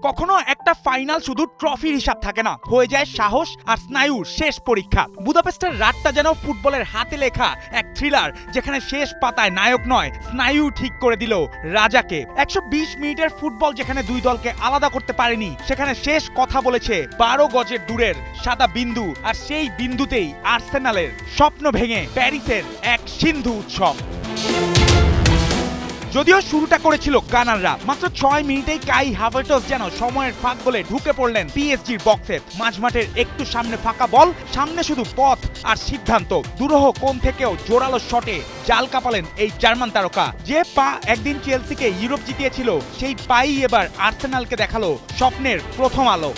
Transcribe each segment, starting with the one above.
কখনো একটা ফাইনাল শুধু ট্রফির হিসাব থাকে না, হয়ে যায় সাহস আর স্নায়ুর শেষ পরীক্ষা। বুদাপেস্টের রাতটা যেন ফুটবলের হাতে লেখা এক থ্রিলার, যেখানে শেষ পাতায় নায়ক নয়, স্নায়ু ঠিক করে দিল রাজাকে। 120 মিনিটের ফুটবল যেখানে দুই দলকে আলাদা করতে পারেনি, সেখানে শেষ কথা বলেছে 12 গজের দূরের সাদা বিন্দু, আর সেই বিন্দুতেই আর্সেনালের স্বপ্ন ভেঙে প্যারিসের এক সিন্ধু উৎসব। যদিও শুরুটা করেছিল গানাররা, মাত্র 6 মিনিটেই কাই হাভার্টস যেন সময়ের ফাঁক বলে ঢুকে পড়লেন পিএসজির বক্সে। মাঝমাঠের একটু সামনে ফাঁকা বল, সামনে শুধু পথ আর সিদ্ধান্ত। দুরূহ কোণ থেকেও জোরালো শটে জাল কাঁপালেন এই জার্মান তারকা। যে পা একদিন চেলসিকে ইউরোপ জিতিয়েছিল, সেই পাই এবার আর্সেনালকে দেখালো স্বপ্নের প্রথম আলো।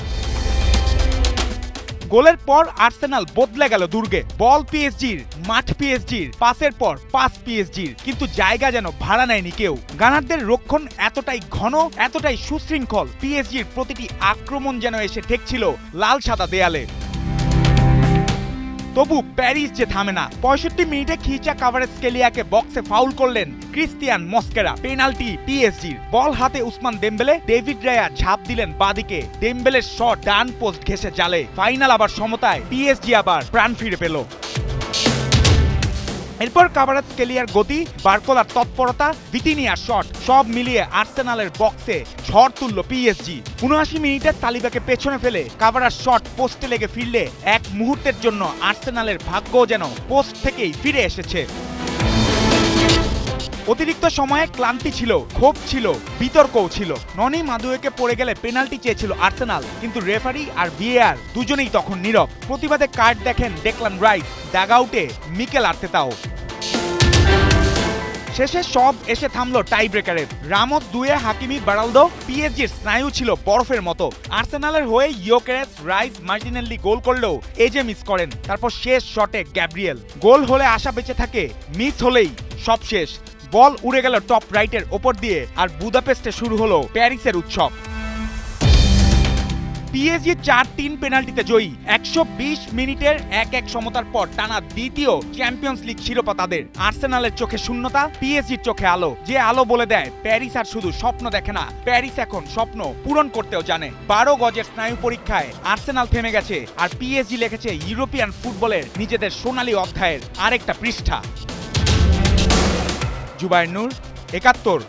গোলের পর আর্সেনাল বদলে গেল দুর্গে। বল পিএসজির, মাঠ পিএসজির, পাসের পর পাস পিএসজির, কিন্তু জায়গা যেন ভাড়া নেয়নি কেউ। গানারদের রক্ষণ এতটাই ঘন, এতটাই সুশৃঙ্খল, পিএসজির প্রতিটি আক্রমণ যেন এসে ঠেকছিল লাল সাদা দেয়ালে। তবু প্যারিস যে থামে না। 65 মিনিটে খিচা কাভারেজ স্কেলিয়াকে বক্সে ফাউল করলেন ক্রিস্টিয়ান মস্কেরা। পেনাল্টি পিএসজির। বল হাতে উসমান দেম্বেলে, ডেভিড রায়া ঝাঁপ দিলেন বাদিকে, দেম্বেলের শট ডান পোস্ট ঘেঁষে জালে। ফাইনাল আবার সমতায়, পিএসজি আবার প্রাণ ফিরে পেল। এরপর কাভারেজ স্কেলিয়ার গতি, বার্কোলার তৎপরতা, ভিতিনিয়ার শট, সব মিলিয়ে আর্সেনালের বক্সে ঝড় তুলল পিএসজি। 79 মিনিটে তালিবাকে পেছনে ফেলে কাভারার শট পোস্টে লেগে ফিরলে এক মুহূর্তের জন্য আর্সেনালের ভাগ্য যেন পোস্ট থেকেই ফিরে এসেছে। অতিরিক্ত সময়ে ক্লান্তি ছিল, ক্ষোভ ছিল, বিতর্কও ছিল। ননি মাদুয়েকে পড়ে গেলে পেনাল্টি চেয়েছিল আর্সেনাল, কিন্তু রেফারি আর ভিএআর দুজনেই তখন নীরব। প্রতিবাদে কার্ড দেখেন ডেকলান রাইস, ডাগআউটে মিকেল আর্তেতাও। শেষে সব এসে থামলো টাই ব্রেকারে। রামোস 2-এ হাকিমি বারালদো। পিএসজির স্নায়ু ছিল বরফের মতো। আর্সেনালের হয়ে ইয়োকেরেস, রাইস, মার্টিনেল্লি গোল করলেও এজে মিস করেন। তারপর শেষ শটে গ্যাব্রিয়েল। গোল হলে আশা বেঁচে থাকে, মিস হলেই সব শেষ। বল উড়ে গেল টপ রাইটের ওপর দিয়ে, আর বুদাপেস্টে শুরু হলো প্যারিসের উৎসব। পিএসজি 4-3 পেনাল্টিতে জয়ী। 120 মিনিটের 1-1 সমতার পর টানা দ্বিতীয় চ্যাম্পিয়ন্স লিগ শিরোপা তাদের। আর্সেনালের চোখে শূন্যতা, পিএসজির চোখে আলো। যে আলো বলে দেয় প্যারিস আর শুধু স্বপ্ন দেখে না, প্যারিস এখন স্বপ্ন পূরণ করতেও জানে। 12 গজের স্নায়ু পরীক্ষায় আর্সেনাল থেমে গেছে, আর পিএসজি লিখেছে ইউরোপিয়ান ফুটবলের নিজেদের সোনালী অধ্যায়ের আরেকটা পৃষ্ঠা। জুবায়ের নূর, 71।